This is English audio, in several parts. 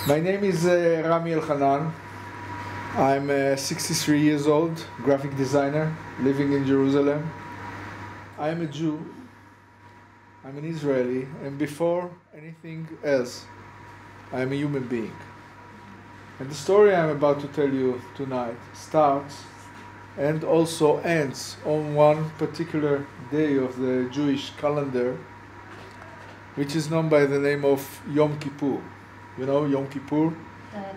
My name is Rami I'm 63 years old, graphic designer, living in Jerusalem. I am a Jew, I'm an Israeli, and before anything else, I am a human being. And the story I'm about to tell you tonight starts and also ends on one particular day of the Jewish calendar, which is known by the name of Yom Kippur. You know, Yom Kippur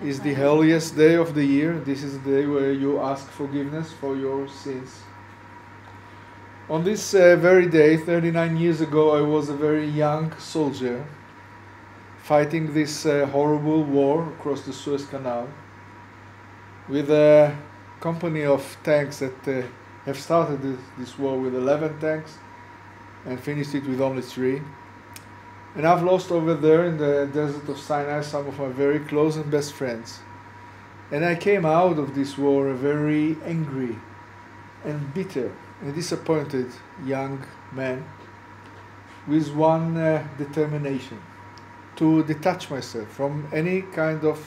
is the holiest day of the year. This is the day where you ask forgiveness for your sins. On this very day, 39 years ago, I was a very young soldier fighting this horrible war across the Suez Canal with a company of tanks that have started this war with 11 tanks and finished it with only 3. And I've lost over there in the desert of Sinai some of my very close and best friends. And I came out of this war a very angry and bitter and disappointed young man with one determination: to detach myself from any kind of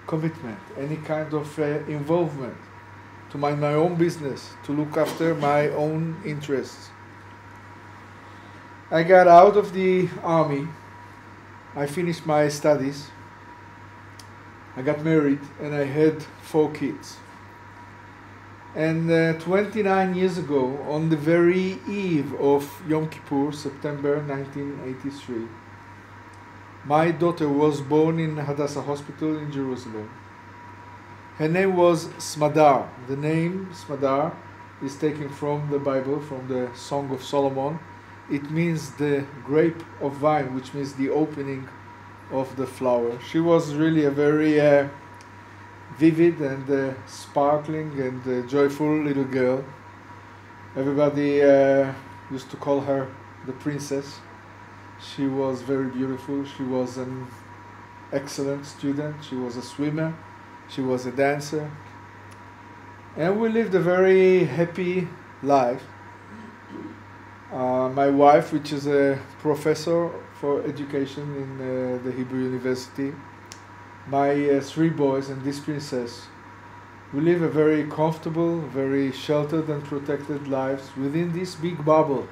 commitment, any kind of involvement, to mind my own business, to look after my own interests. I got out of the army, I finished my studies, I got married, and I had 4 kids. And 29 years ago, on the very eve of Yom Kippur, September 1983, my daughter was born in Hadassah Hospital in Jerusalem. Her name was Smadar. The name Smadar is taken from the Bible, from the Song of Solomon. It means the grape of wine, which means the opening of the flower. She was really a very vivid and sparkling and joyful little girl. Everybody used to call her the princess. She was very beautiful. She was an excellent student. She was a swimmer. She was a dancer. And we lived a very happy life. My wife, which is a professor for education in the Hebrew University, my 3 boys and this princess, we live a very comfortable, very sheltered and protected lives within this big bubble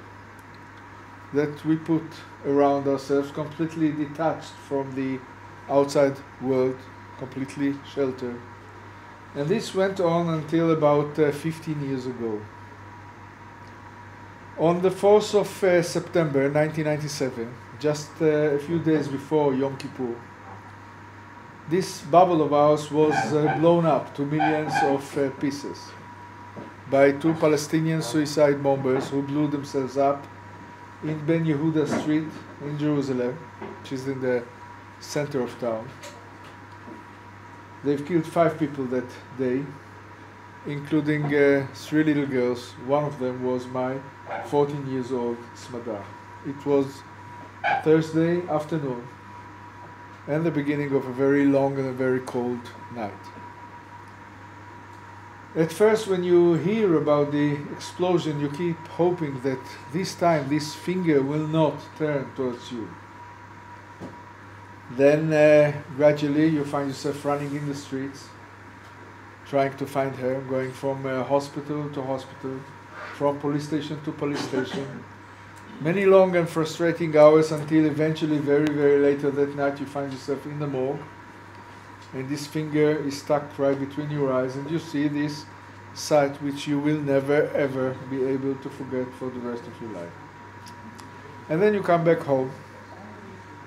that we put around ourselves, completely detached from the outside world, completely sheltered. And this went on until about 15 years ago. On the 4th of September 1997, just a few days before Yom Kippur, this bubble of ours was blown up to millions of pieces by 2 Palestinian suicide bombers who blew themselves up in Ben Yehuda Street in Jerusalem, which is in the center of town. They've killed 5 people that day, including 3 little girls. One of them was my 14 years old Smadar. It was Thursday afternoon and the beginning of a very long and a very cold night. At first, when you hear about the explosion, you keep hoping that this time this finger will not turn towards you. Then gradually you find yourself running in the streets, trying to find her, going from hospital to hospital, from police station to police station. Many long and frustrating hours until eventually very, very later that night you find yourself in the morgue and this finger is stuck right between your eyes and you see this sight which you will never ever be able to forget for the rest of your life. And then you come back home.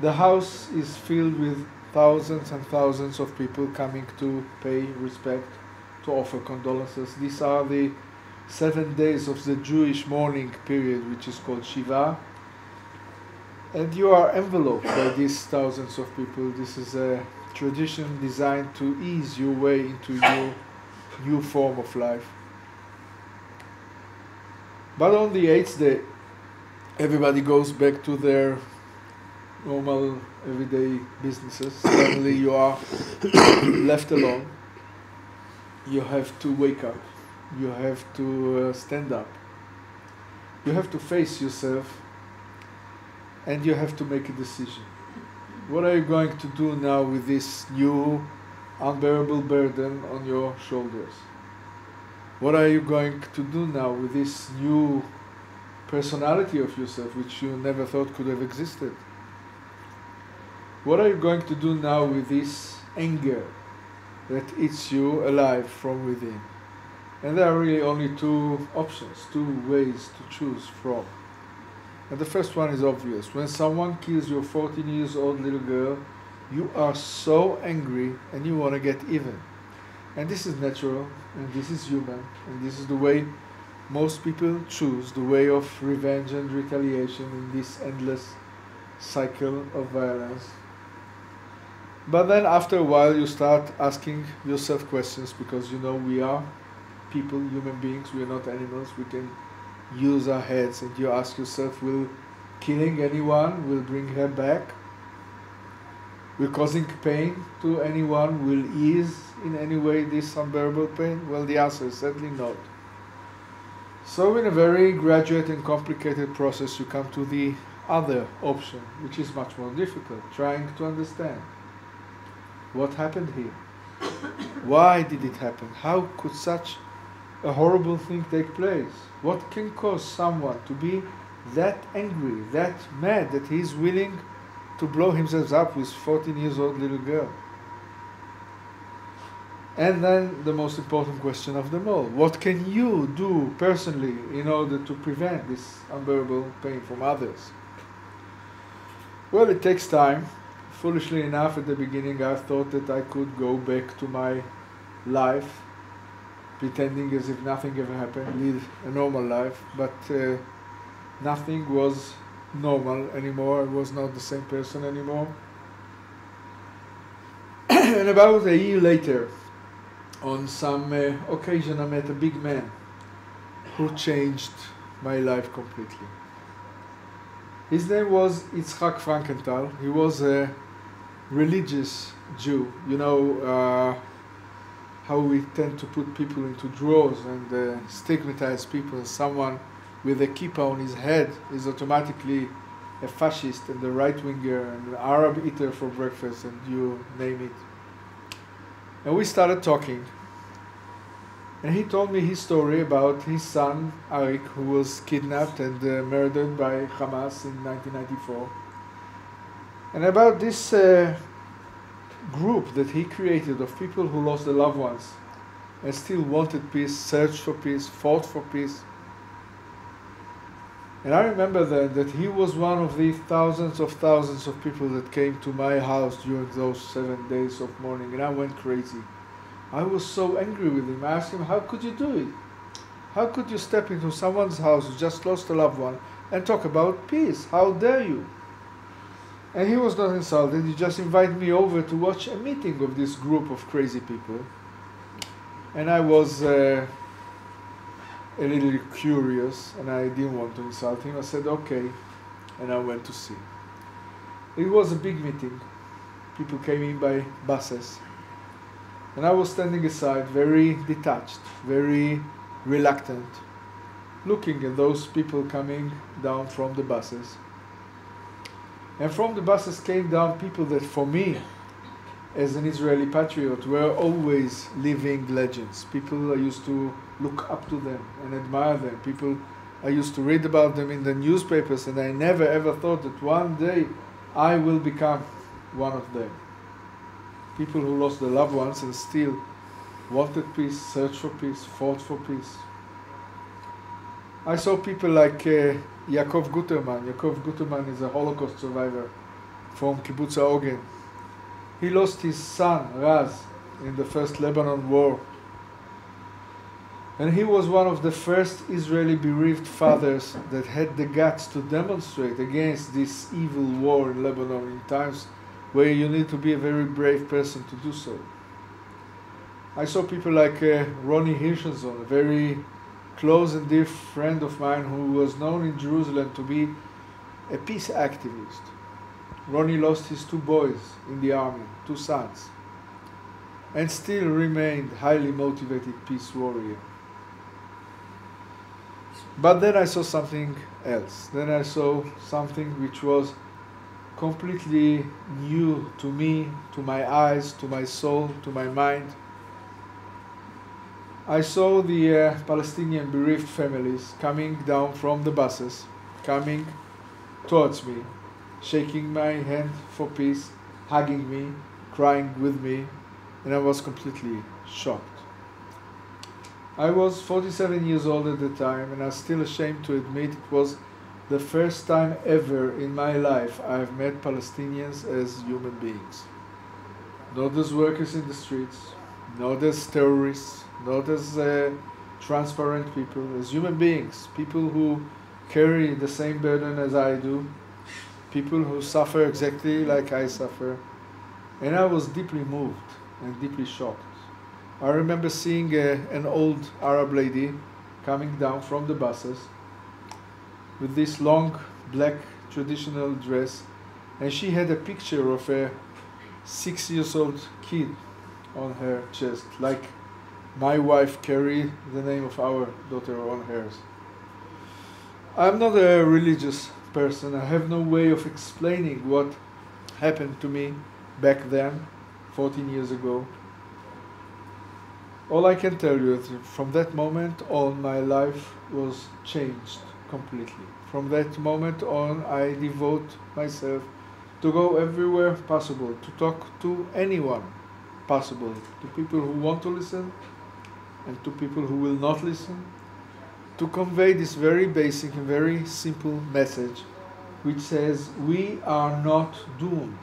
The house is filled with thousands and thousands of people coming to pay respect, to offer condolences. These are the 7 days of the Jewish mourning period, which is called Shiva. And you are enveloped by these thousands of people. This is a tradition designed to ease your way into your new form of life. But on the 8th day, everybody goes back to their normal everyday businesses. Suddenly you are left alone. You have to wake up. You have to stand up. You have to face yourself and you have to make a decision. What are you going to do now with this new unbearable burden on your shoulders? What are you going to do now with this new personality of yourself which you never thought could have existed? What are you going to do now with this anger that eats you alive from within? And there are really only two options, two ways to choose from. And the first one is obvious. When someone kills your 14 years old little girl, you are so angry and you want to get even. And this is natural, and this is human, and this is the way most people choose, the way of revenge and retaliation in this endless cycle of violence. But then after a while you start asking yourself questions, because you know we are people, human beings, we are not animals, we can use our heads, and you ask yourself, will killing anyone will bring her back? Will causing pain to anyone will ease in any way this unbearable pain? Well, the answer is certainly not. So in a very graduate and complicated process you come to the other option, which is much more difficult, trying to understand what happened here. Why did it happen? How could such a horrible thing take place? What can cause someone to be that angry, that mad, that he is willing to blow himself up with 14 years old little girl? And then the most important question of them all, what can you do personally in order to prevent this unbearable pain from others? Well, it takes time. Foolishly enough, at the beginning I thought that I could go back to my life, pretending as if nothing ever happened, live a normal life, but nothing was normal anymore. I was not the same person anymore. And about a year later, on some occasion, I met a big man who changed my life completely. His name was Yitzhak Frankenthal. He was a religious Jew. You know how we tend to put people into drawers and stigmatize people. Someone with a kippah on his head is automatically a fascist and a right-winger and an Arab eater for breakfast, and you name it. And we started talking. And he told me his story about his son, Arik, who was kidnapped and murdered by Hamas in 1994. And about this group that he created of people who lost their loved ones and still wanted peace, searched for peace, fought for peace. And I remember then that he was one of the thousands of people that came to my house during those 7 days of mourning, and I went crazy. I was so angry with him. I asked him, how could you do it? How could you step into someone's house who just lost a loved one and talk about peace? How dare you? And he was not insulted. He just invited me over to watch a meeting of this group of crazy people. And I was a little curious, and I didn't want to insult him. I said, okay, and I went to see. It was a big meeting. People came in by buses. And I was standing aside, very detached, very reluctant, looking at those people coming down from the buses. And from the buses came down people that for me, as an Israeli patriot, were always living legends. People I used to look up to them and admire them. People I used to read about them in the newspapers, and I never ever thought that one day I will become one of them. People who lost their loved ones and still wanted peace, searched for peace, fought for peace. I saw people like Yaakov Guterman. Yaakov Guterman is a Holocaust survivor from Kibbutz HaOgen. He lost his son, Raz, in the first Lebanon war. And he was one of the first Israeli bereaved fathers that had the guts to demonstrate against this evil war in Lebanon in times where you need to be a very brave person to do so. I saw people like Ronnie Hirschensohn, a very close and dear friend of mine who was known in Jerusalem to be a peace activist. Ronnie lost his 2 boys in the army, 2 sons, and still remained highly motivated peace warrior. But then I saw something else. Then I saw something which was completely new to me, to my eyes, to my soul, to my mind. I saw the Palestinian bereaved families coming down from the buses, coming towards me, shaking my hand for peace, hugging me, crying with me, and I was completely shocked. I was 47 years old at the time, and I'm still ashamed to admit it was the first time ever in my life I've met Palestinians as human beings. Not as workers in the streets, not as terrorists, not as transparent people, as human beings, people who carry the same burden as I do, people who suffer exactly like I suffer. And I was deeply moved and deeply shocked. I remember seeing an old Arab lady coming down from the buses with this long black traditional dress, and she had a picture of a 6-year-old kid on her chest, like my wife carried the name of our daughter on hers. I'm not a religious person. I have no way of explaining what happened to me back then, 14 years ago. All I can tell you is from that moment on, my life was changed completely. From that moment on, I devote myself to go everywhere possible, to talk to anyone possible, to people who want to listen and to people who will not listen, to convey this very basic and very simple message which says we are not doomed.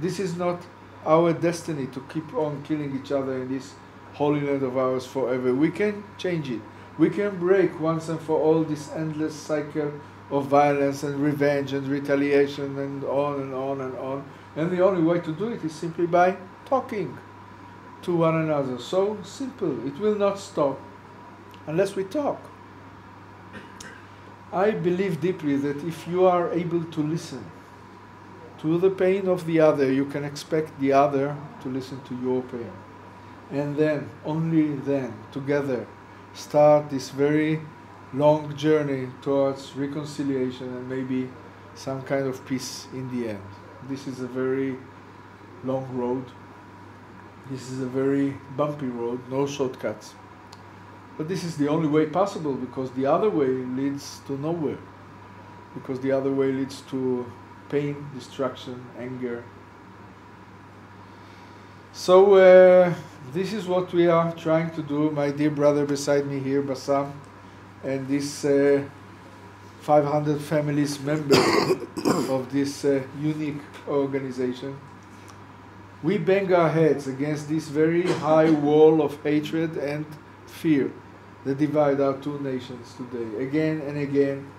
This is not our destiny to keep on killing each other in this holy land of ours forever. We can change it. We can break once and for all this endless cycle of violence and revenge and retaliation and on and on and on. And the only way to do it is simply by talking to one another. So simple. It will not stop unless we talk. I believe deeply that if you are able to listen to the pain of the other, you can expect the other to listen to your pain. And then, only then, together, start this very long journey towards reconciliation and maybe some kind of peace in the end. This is a very long road. This is a very bumpy road, no shortcuts. But this is the only way possible, because the other way leads to nowhere. Because the other way leads to pain, destruction, anger. So this is what we are trying to do. My dear brother beside me here, Bassam, and this 500 families members of this unique organization. We bang our heads against this very high wall of hatred and fear that divide our two nations today, again and again,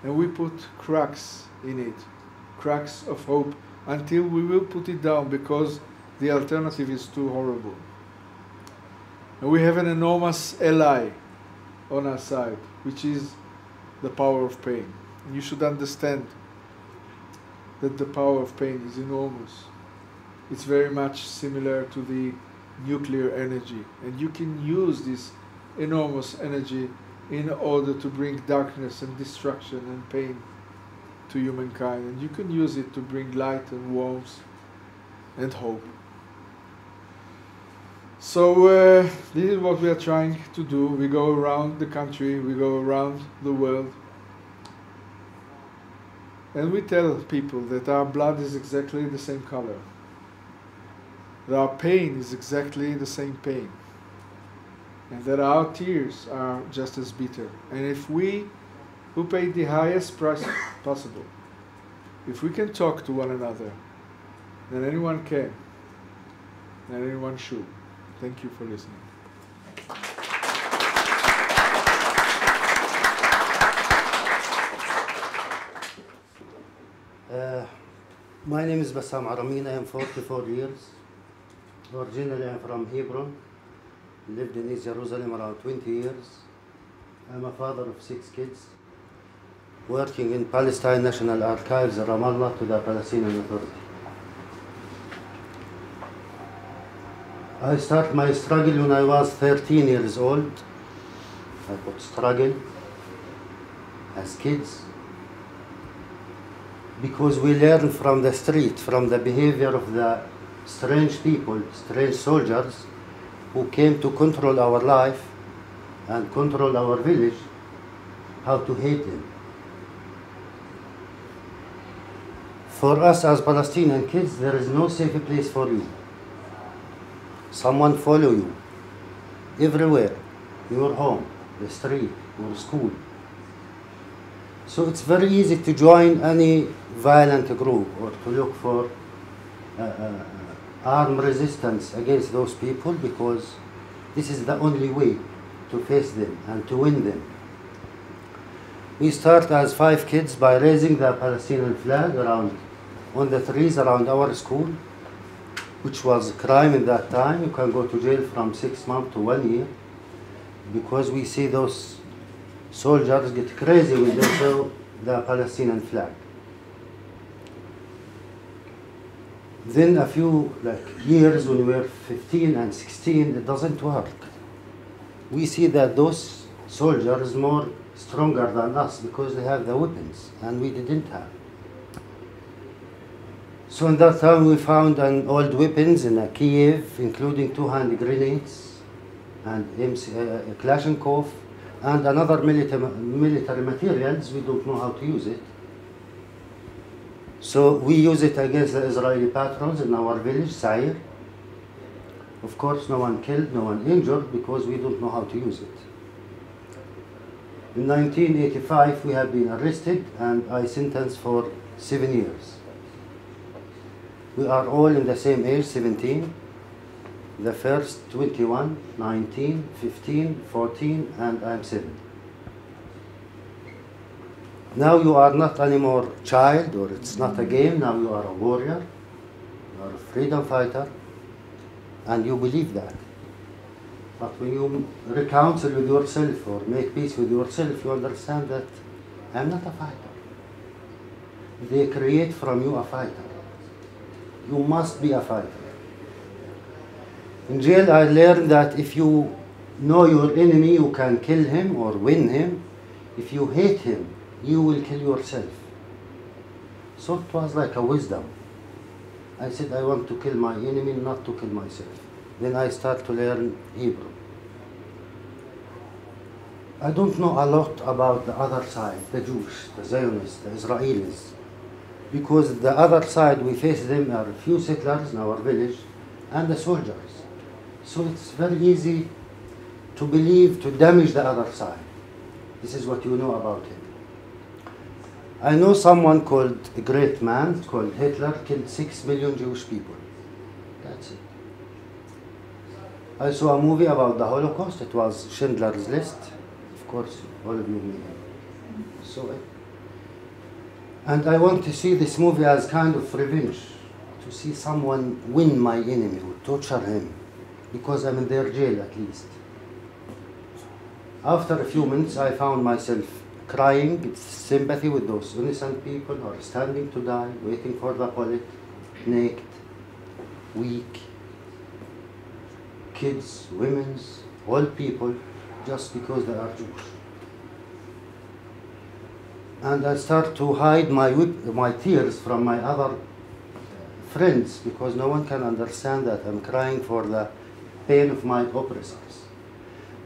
and we put cracks in it, cracks of hope, until we will put it down, because the alternative is too horrible. And we have an enormous ally on our side, which is the power of pain. And you should understand that the power of pain is enormous. It's very much similar to the nuclear energy, and you can use this enormous energy in order to bring darkness and destruction and pain to humankind, and you can use it to bring light and warmth and hope. So this is what we are trying to do. We go around the country, we go around the world, and we tell people that our blood is exactly the same color, that our pain is exactly the same pain, and that our tears are just as bitter. And if we, who paid the highest price possible, if we can talk to one another, then anyone can, and anyone should. Thank you for listening. My name is Bassam Aramin. I am 44 years. Originally, I am from Hebron. Lived in East Jerusalem around 20 years. I'm a father of 6 kids, working in Palestine National Archives in Ramallah to the Palestinian Authority. I started my struggle when I was 13 years old. I could struggle as kids. because we learn from the street, from the behavior of the strange people, strange soldiers who came to control our life and control our village, how to hate them. For us as Palestinian kids, there is no safe place for you. Someone follow you everywhere, your home, the street, your school. So it's very easy to join any violent group or to look for armed resistance against those people, because this is the only way to face them and to win them. We start as 5 kids by raising the Palestinian flag on the trees around our school, which was a crime in that time. You can go to jail from 6 months to 1 year, because we see those soldiers get crazy when they show the Palestinian flag. Then a few years, when we were 15 and 16, it doesn't work. We see that those soldiers more stronger than us because they have the weapons and we didn't have. So in that time we found an old weapons in a Kiev, including 2 hand grenades and a Kalashnikov and another military materials. We don't know how to use it. So we use it against the Israeli patrols in our village, Sair. Of course, no one killed, no one injured, because we don't know how to use it. In 1985, we have been arrested and I sentenced for 7 years. We are all in the same age, 17. The first 21, 19, 15, 14, and I'm 7. Now you are not anymore child, or it's not a game. Now you are a warrior, you are a freedom fighter, and you believe that. But when you reconcile with yourself or make peace with yourself, you understand that I'm not a fighter. They create from you a fighter. You must be a fighter. In jail, I learned that if you know your enemy, you can kill him or win him. If you hate him, you will kill yourself. So it was like a wisdom. I said, I want to kill my enemy, not to kill myself. Then I start to learn Hebrew. I don't know a lot about the other side, the Jews, the Zionists, the Israelis, because the other side, we face them are a few settlers in our village and the soldiers. So it's very easy to believe, to damage the other side. This is what you know about him. I know someone called a great man called Hitler killed 6 million Jewish people. That's it. I saw a movie about the Holocaust. It was Schindler's List. Of course, all of you saw it. And I want to see this movie as kind of revenge, to see someone win my enemy, or torture him, because I'm in their jail at least. After a few minutes, I found myself crying. It's sympathy with those innocent people who are standing to die, waiting for the bullet, naked, weak, kids, women, old people, just because they are Jews. And I start to hide my tears from my other friends, because no one can understand that I'm crying for the pain of my oppressors.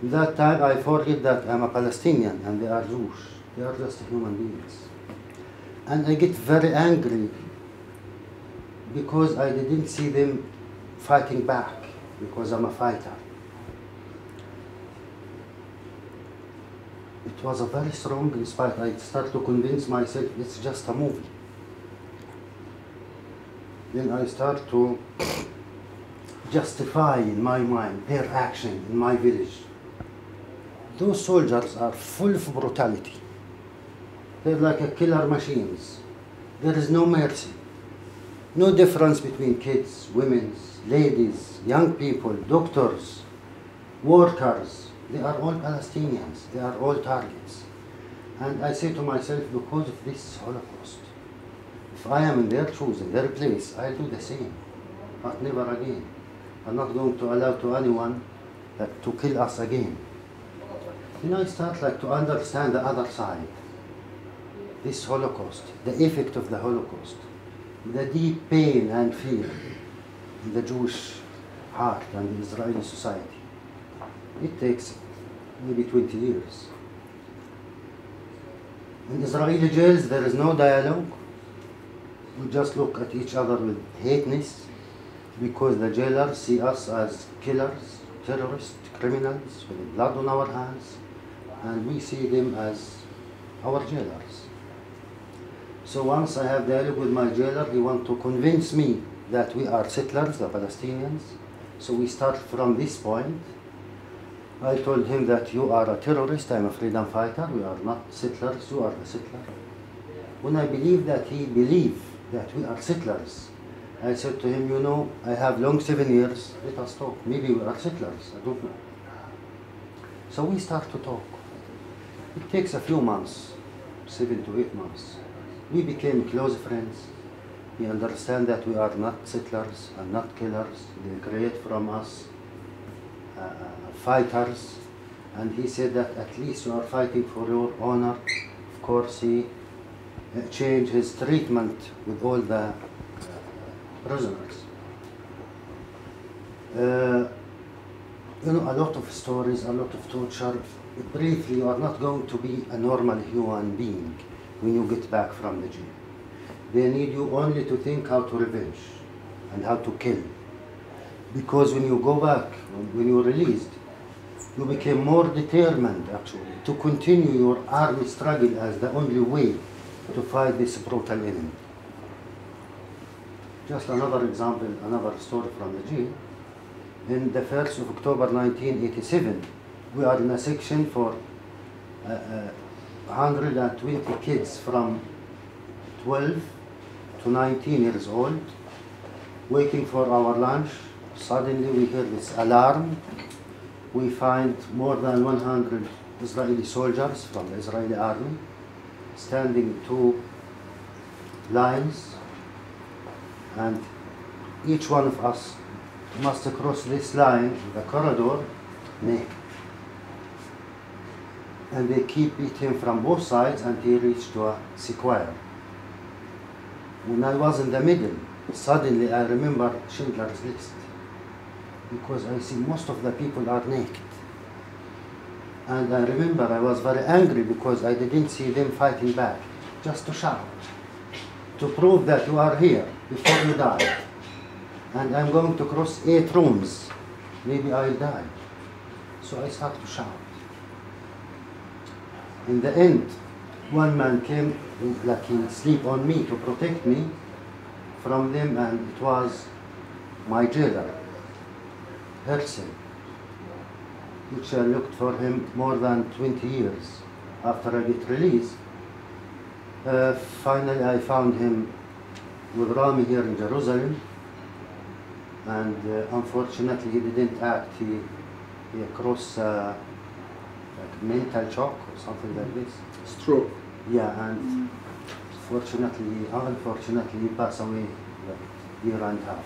In that time, I forget that I'm a Palestinian and they are Jews. They are just human beings. And I get very angry because I didn't see them fighting back, because I'm a fighter. It was a very strong inspiration. I start to convince myself it's just a movie. Then I start to justify in my mind their action in my village. Those soldiers are full of brutality. They're like a killer machines. There is no mercy. No difference between kids, women, ladies, young people, doctors, workers. They are all Palestinians. They are all targets. And I say to myself, because of this Holocaust, if I am in their shoes, in their place, I'll do the same, but never again. I'm not going to allow to anyone to kill us again. Then I start to understand the other side. this Holocaust, the effect of the Holocaust, the deep pain and fear in the Jewish heart and the Israeli society. It takes maybe 20 years. In Israeli jails, there is no dialogue. We just look at each other with hateness because the jailers see us as killers, terrorists, criminals with blood on our hands, and we see them as our jailers. So once I have dialogue with my jailer, he wants to convince me that we are settlers, the Palestinians. So we start from this point. I told him that you are a terrorist, I'm a freedom fighter, we are not settlers, you are the settler. When I believe that he believes that we are settlers, I said to him, you know, I have long 7 years, let us talk. Maybe we are settlers, I don't know. So we start to talk. It takes a few months, 7 to 8 months. We became close friends. He understands that we are not settlers and not killers. They create from us fighters. And he said that at least you are fighting for your honor. Of course, he changed his treatment with all the prisoners. You know, a lot of stories, a lot of torture. Briefly, you are not going to be a normal human being when you get back from the jail. They need you only to think how to revenge and how to kill. Because when you go back, when you're released, you became more determined actually to continue your army struggle as the only way to fight this brutal enemy. Just another example, another story from the jail. In the 1st of October 1987, we are in a section for 120 kids from 12 to 19 years old, waiting for our lunch. Suddenly we hear this alarm. We find more than 100 Israeli soldiers from the Israeli army standing in 2 lines, and each one of us must cross this line, the corridor, naked. And they keep beating him from both sides until he reached to a square. When I was in the middle, suddenly I remember Schindler's List, because I see most of the people are naked. And I remember I was very angry because I didn't see them fighting back, just to shout, to prove that you are here before you die. And I'm going to cross 8 rooms, maybe I'll die. So I start to shout. In the end, one man came, like he sleep on me to protect me from them, and it was my jailer, Herzl, which I looked for him more than 20 years after I get released. Finally, I found him with Rami here in Jerusalem, and unfortunately he didn't act. He crossed like mental shock or something like this. Stroke. Yeah, and unfortunately he passed away like a year and a half.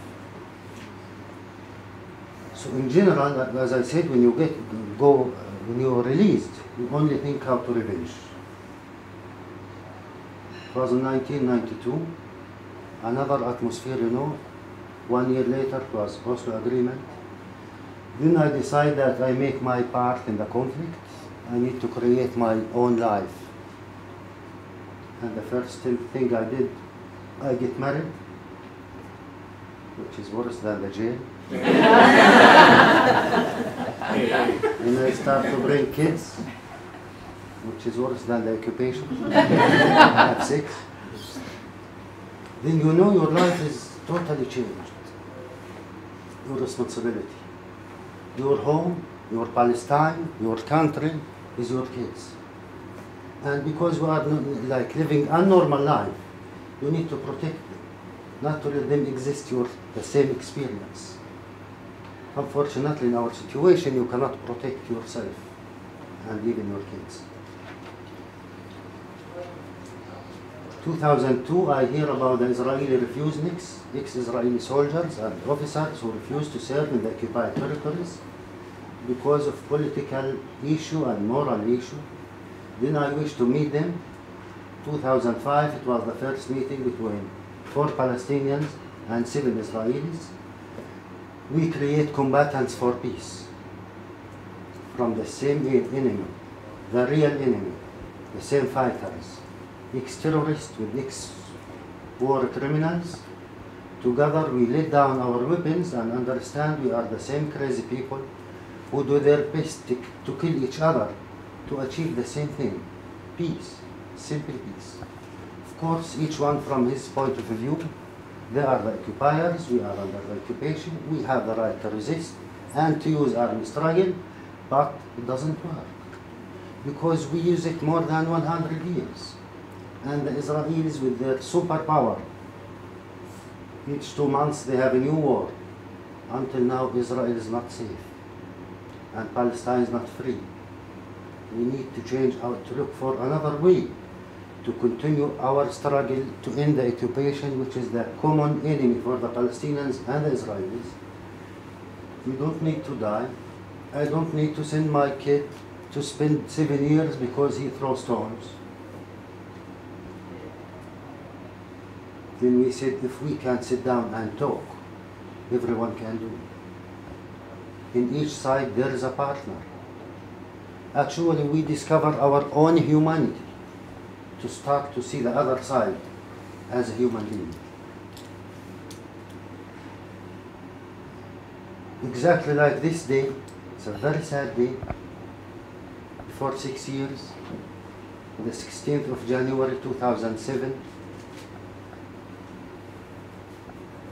So in general, as I said, when you when you're released, you only think how to revenge. It was in 1992, another atmosphere, you know. 1 year later, it was Oslo Agreement. Then I decided that I make my part in the conflict. I need to create my own life. And the first thing I did, I get married, which is worse than the jail. And I start to bring kids, which is worse than the occupation. I have 6. Then you know your life is totally changed. Your responsibility. Your home, your Palestine, your country is your kids. And because we are like living a normal life, you need to protect them, not to let them exist the same experience. Unfortunately, in our situation, you cannot protect yourself and even your kids. 2002, I hear about the Israeli refuseniks, ex-Israeli soldiers and officers who refused to serve in the occupied territories because of political issue and moral issue. Then I wish to meet them 2005, it was the first meeting between 4 Palestinians and 7 Israelis. We create combatants for peace from the same enemy, the real enemy, the same fighters, ex-terrorists with ex-war criminals. Together we lay down our weapons and understand we are the same crazy people who do their best to kill each other to achieve the same thing, peace, simple peace. Of course, each one from his point of view. They are the occupiers, we are under the occupation, we have the right to resist and to use armed struggle, but it doesn't work because we use it more than 100 years. And the Israelis with their superpower, each 2 months they have a new war. Until now, Israel is not safe and Palestine is not free. We need to change to look for another way to continue our struggle to end the occupation, which is the common enemy for the Palestinians and the Israelis. We don't need to die. I don't need to send my kid to spend 7 years because he throws stones. Then we said, if we can sit down and talk, everyone can do. In each side there is a partner. Actually, we discover our own humanity to start to see the other side as a human being. Exactly like this day, it's a very sad day, before 6 years, the 16th of January 2007,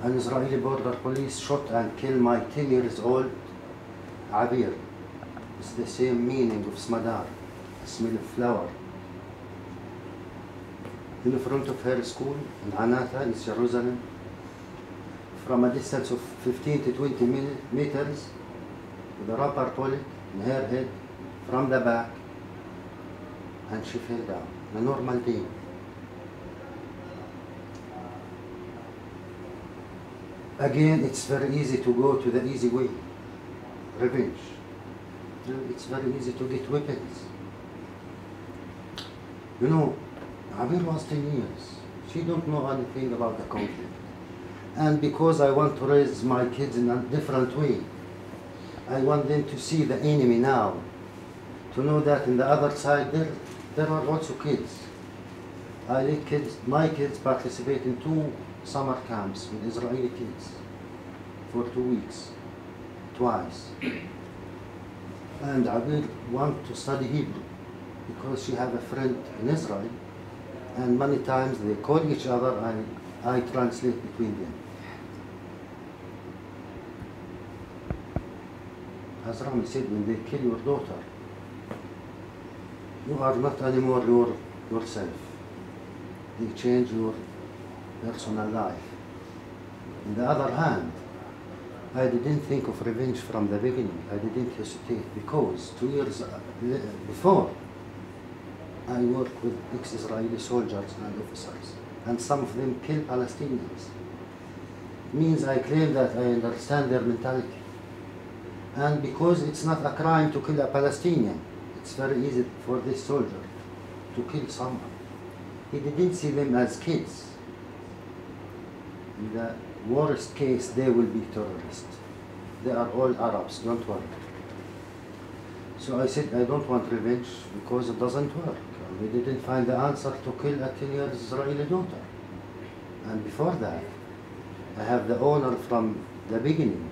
an Israeli border police shot and killed my 10 years old Abir. It's the same meaning of smadar, smell of flower. In front of her school in Anata, in Jerusalem, from a distance of 15 to 20 meters, with a rubber bullet in her head from the back, and she fell down. A normal day. Again, it's very easy to go to the easy way, revenge. It's very easy to get weapons. You know, Abir was 10 years. She don't know anything about the conflict. And because I want to raise my kids in a different way, I want them to see the enemy now, to know that in the other side there are also kids. I let my kids participate in 2 summer camps with Israeli kids for 2 weeks, twice. And Abir want to study Hebrew because she have a friend in Israel, and many times they call each other and I translate between them. As Rami said, when they kill your daughter, you are not anymore yourself. They change your personal life. On the other hand, I didn't think of revenge from the beginning. I didn't hesitate because 2 years before, I worked with ex-Israeli soldiers and officers, and some of them kill Palestinians. Means I claim that I understand their mentality. And because it's not a crime to kill a Palestinian, it's very easy for this soldier to kill someone. He didn't see them as kids. In the worst case, they will be terrorists. They are all Arabs, don't worry. So I said, I don't want revenge because it doesn't work. We didn't find the answer to kill a 10-year Israeli daughter. And before that, I have the honor from the beginning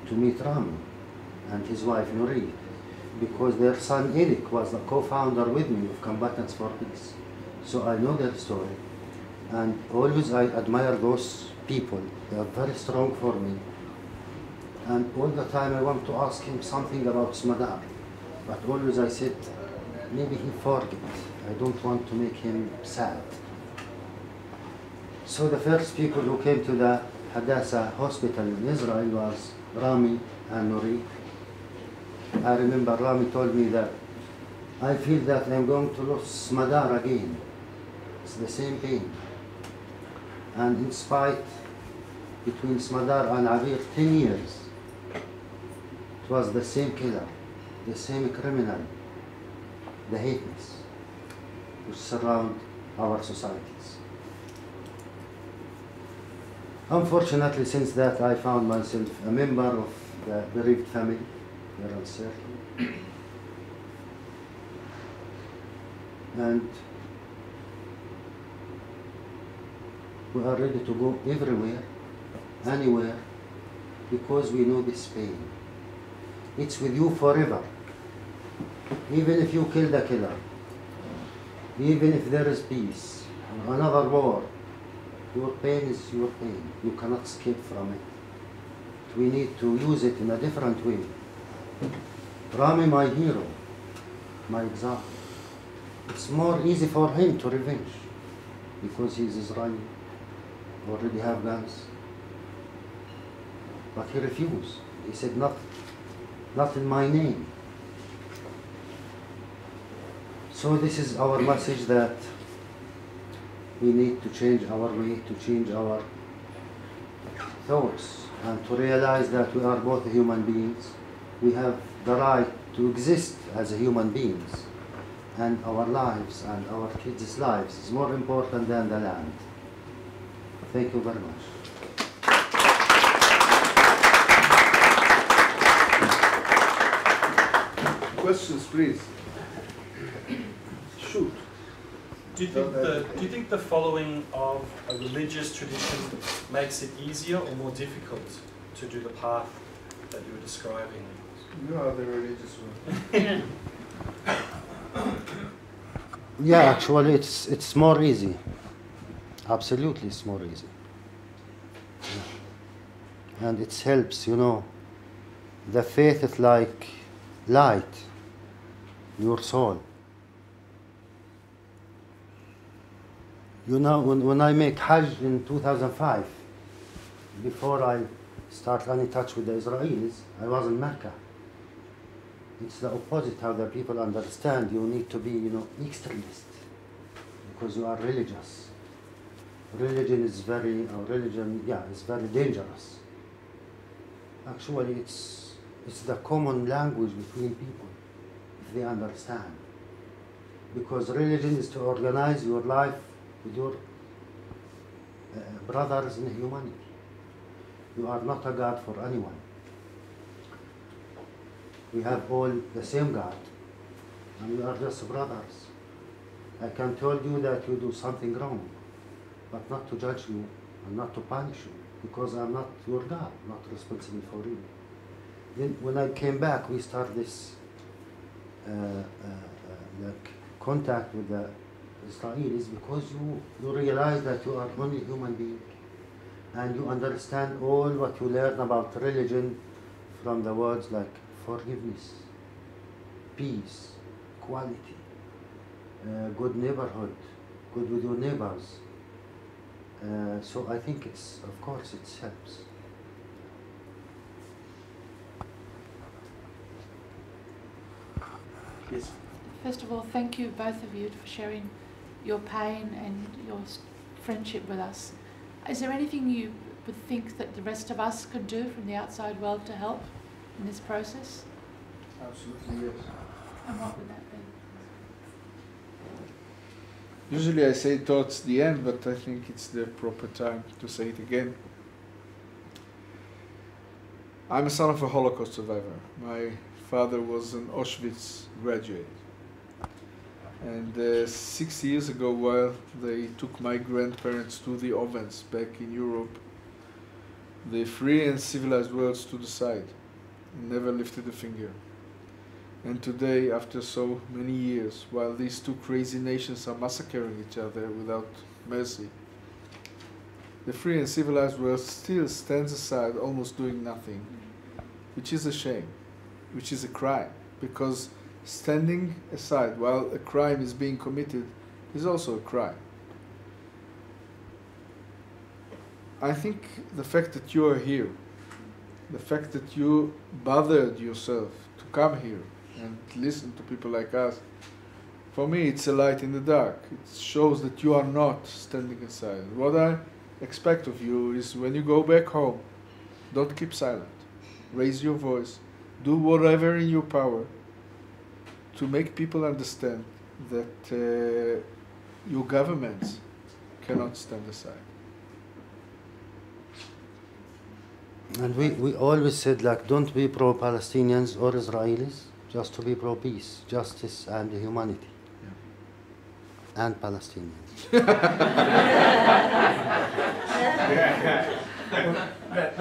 to meet Rami and his wife Nuri, because their son Eric was the co-founder with me of Combatants for Peace. So I know their story. And always I admire those people. They are very strong for me. And all the time I want to ask him something about Smadar. But always I said, maybe he forget. I don't want to make him sad. So the first people who came to the Hadassah hospital in Israel was Rami and Nuri. I remember Rami told me that I feel that I'm going to lose Smadar again. It's the same pain. And in spite between Smadar and Abir 10 years, it was the same killer, the same criminal, the hateness which surround our societies. Unfortunately, since that, I found myself a member of the bereaved family here in Turkey. And we are ready to go everywhere, anywhere, because we know this pain. It's with you forever. Even if you kill the killer, even if there is peace or another war, your pain is your pain. You cannot escape from it. We need to use it in a different way. Rami, my hero, my example. It's more easy for him to revenge because he's Israeli, already have guns. But he refused. He said, not in my name. So this is our message, that we need to change our way, to change our thoughts, and to realize that we are both human beings. We have the right to exist as human beings, and our lives and our kids' lives is more important than the land. Thank you very much. Questions, please. Shoot. Do you think the following of a religious tradition makes it easier or more difficult to do the path that you were describing? You are the religious one. Yeah, actually, it's more easy. Absolutely, it's more easy. And it helps, you know. The faith is like light, your soul. You know, when I make Hajj in 2005, before I start any touch with the Israelis, I was in Mecca. It's the opposite how the people understand. You need to be, you know, extremist because you are religious. Religion is very dangerous. Actually, it's the common language between people, if they understand. Because religion is to organize your life with your brothers in humanity. You are not a God for anyone. We have all the same God, and we are just brothers. I can tell you that you do something wrong, but not to judge you and not to punish you, because I'm not your God, not responsible for you. Then when I came back, we started this like contact with the Israelis, because you realize that you are only human being, and you understand all what you learn about religion from the words like forgiveness, peace, quality, good neighborhood, good with your neighbors. So I think of course it helps. Yes. First of all, thank you, both of you, for sharing your pain and your friendship with us. Is there anything you would think that the rest of us could do from the outside world to help in this process? Absolutely, yes. And what would that be? Usually I say it towards the end, but I think it's the proper time to say it again. I'm a son of a Holocaust survivor. My father was an Auschwitz graduate. And 6 years ago, while they took my grandparents to the ovens back in Europe, the free and civilized world stood aside and never lifted a finger. And today, after so many years, while these two crazy nations are massacring each other without mercy, the free and civilized world still stands aside, almost doing nothing, which is a shame, which is a crime, because standing aside while a crime is being committed is also a crime. I think the fact that you are here, the fact that you bothered yourself to come here and listen to people like us, for me it's a light in the dark. It shows that you are not standing aside. What I expect of you is, when you go back home, don't keep silent. Raise your voice. Do whatever in your power to make people understand that your governments cannot stand aside. And we always said, like, don't be pro-Palestinians or Israelis, just to be pro-peace, justice, and humanity. And Palestinians.